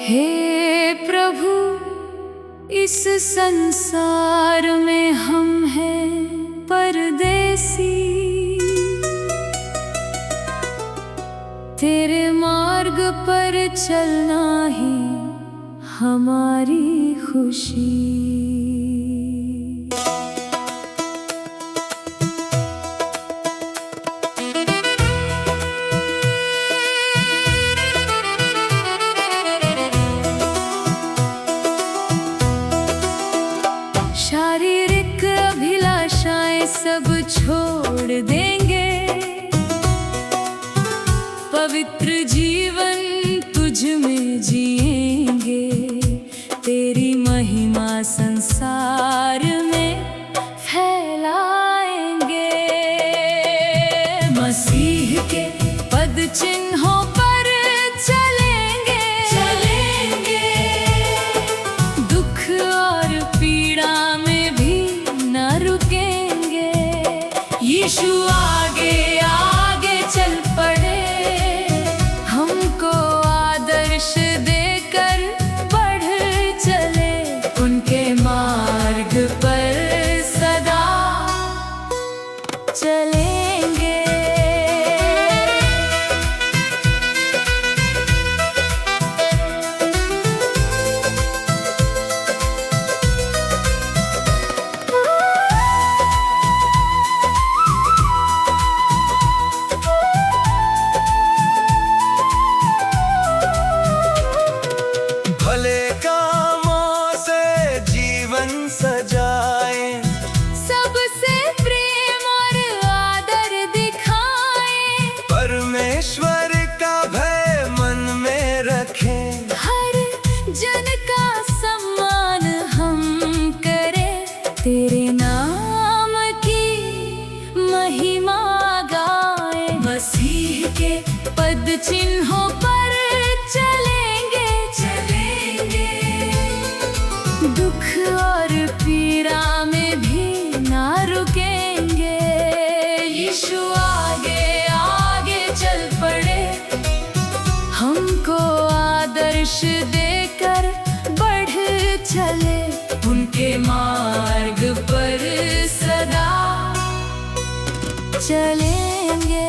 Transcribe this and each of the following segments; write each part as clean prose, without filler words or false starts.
हे प्रभु, इस संसार में हम हैं परदेसी। तेरे मार्ग पर चलना ही हमारी खुशी। शारीरिक अभिलाषाएं सब छोड़ देंगे, पवित्र जीवन तुझ में जिएंगे। तेरी महिमा संसार में फैलाएंगे। मसीह के पद चिन्हों पर चलेंगे, दुख और पीड़ा में भी न रुकेंगे। यीशु आगे आगे चल पड़े, हमको आदर्श देकर बढ़ चले। उनके मार्ग पर सदा चलेंगे। भले कामों से जीवन सजाए, सबसे प्रेम और आदर दिखाए। परमेश्वर का भय मन में रखें। हर जन का सम्मान हम करें, तेरे नाम की महिमा गाए। मसीह के पद चिन्हों पर चलेंगे, दुख और पीड़ा में भी ना रुकेंगे। यीशु आगे आगे चल पड़े, हमको आदर्श देकर बढ़ चले। उनके मार्ग पर सदा चलेंगे।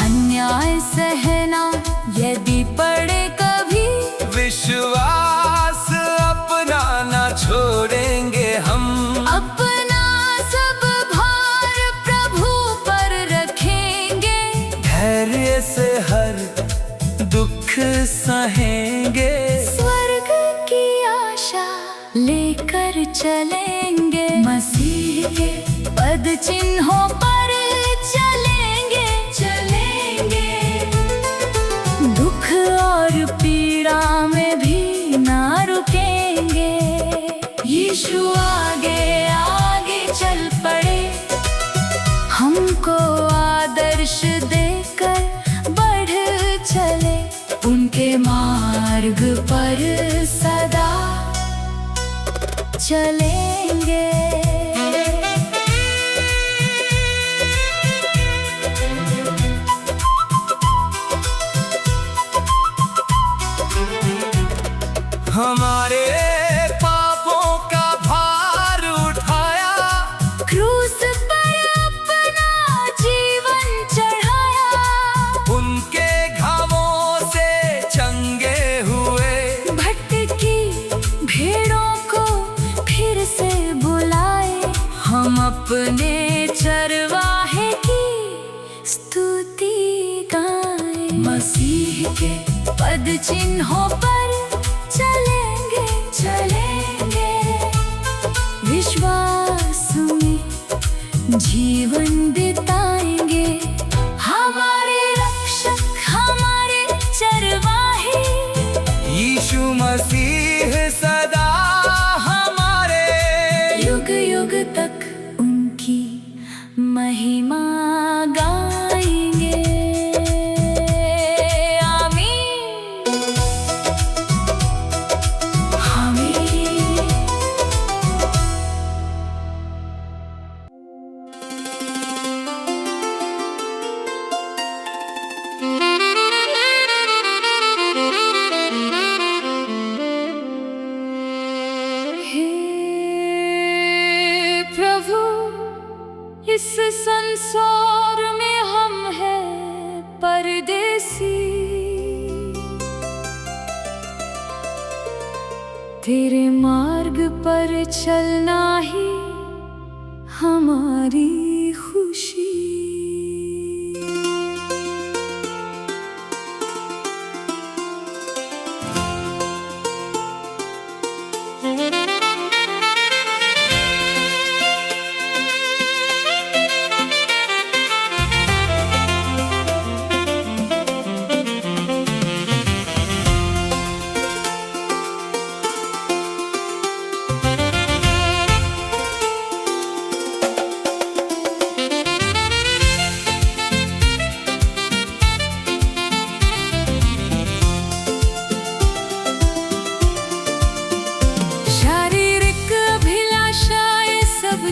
अन्याय सहना यदि पड़े कभी, विश्वास अपना ना छोड़ेंगे हम। अपना सब भार प्रभु पर रखेंगे। धैर्य से हर दुख सहेंगे। स्वर्ग की आशा लेकर चलेंगे, मसीह के पद चिन्हों पर चलेंगे, दुख और पीड़ा में भी ना रुकेंगे। यीशु आगे आगे चल पड़े, हमको आदर्श देकर बढ़ चले। उनके मार्ग पर सदा चलेंगे। हमारे पापों का भार उठाया, क्रूस पर अपना जीवन चढ़ाया। उनके घावों से चंगे हुए। भटकी भेड़ों को फिर से बुलाए, हम अपने चरवाहे की स्तुति गाएं। मसीह के पद चिन्हों पर चलेंगे, विश्वास में जीवन बिताएंगे। हमारे रक्षक हमारे चरवाहे, यीशु मसीह सदा हमारे। युग युग तक उनकी महिमा गाएंगे। आमीन। इस संसार में हम हैं परदेसी, तेरे मार्ग पर चलना ही हमारी खुशी।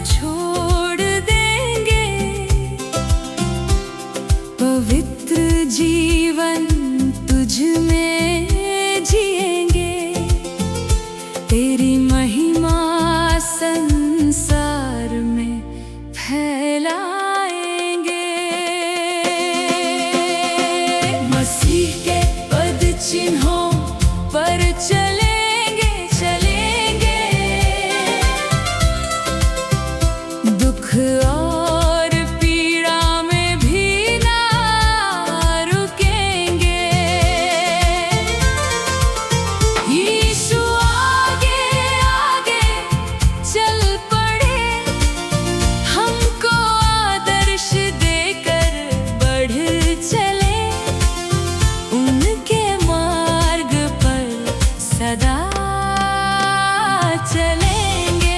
छोड़ देंगे, पवित्र जीवन तुझ में जिएंगे, तेरी महिमा संसार में फैलाएंगे। मसीह के पद चिन्हों पर चलेंगे, और पीड़ा में भी ना रुकेंगे। यीशु आगे आगे चल पड़े, हमको आदर्श देकर बढ़ चले, उनके मार्ग पर सदा चलेंगे।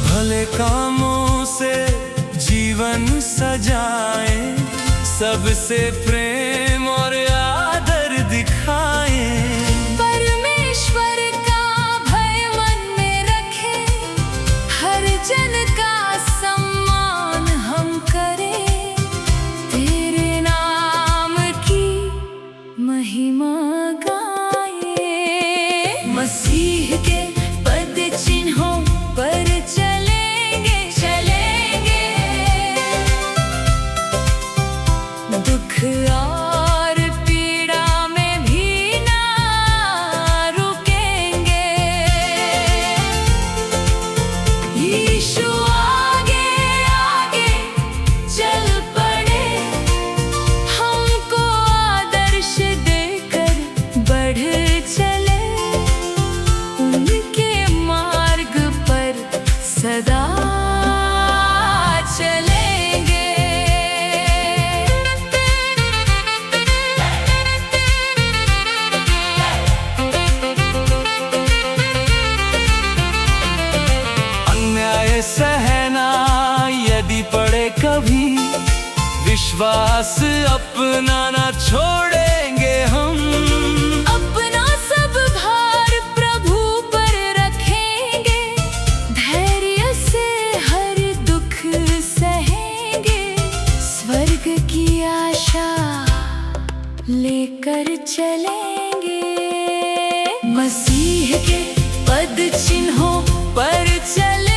भले कामों से जीवन सजाए, सबसे प्रेम और आदर दिखाए, परमेश्वर का भय मन में रखे, हर जन का सम्मान हम करें, तेरे नाम की महिमा गाए। मसीह के पद चिन्हों पर चलेंगे, दुख और पीड़ा में भी ना रुकेंगे। यीशु आगे आगे चल पड़े, हमको आदर्श देकर बढ़ चले, उनके मार्ग पर सदा चलेंगे। अन्याय सहना यदि पड़े कभी, विश्वास अपना ना छोड़ेंगे हम, अपना सब भार प्रभु पर रखेंगे, धैर्य से हर दुख सहेंगे, स्वर्ग की आशा लेकर चलेंगे। मसीह के पद चिन्हों पर चलेंगे,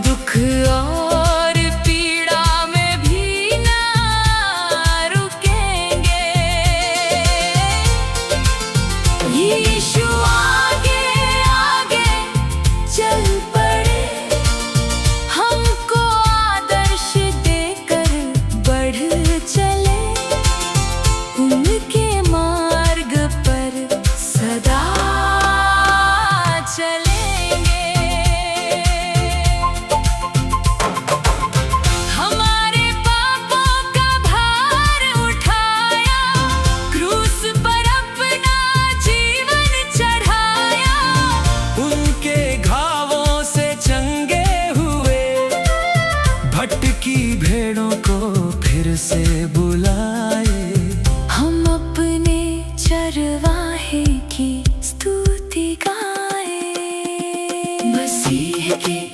दुख और पीड़ा में भी ना रुकेंगे। यीशु आगे आगे चल पड़े, हमको आदर्श देकर बढ़ चले, उनके मार्ग पर सदा चलेंगे। हमारे पापों का भार उठाया, क्रूस पर अपना जीवन चढ़ाया, उनके घावों से चंगे हुए, भटकी भेड़ों को फिर से बुलाए। की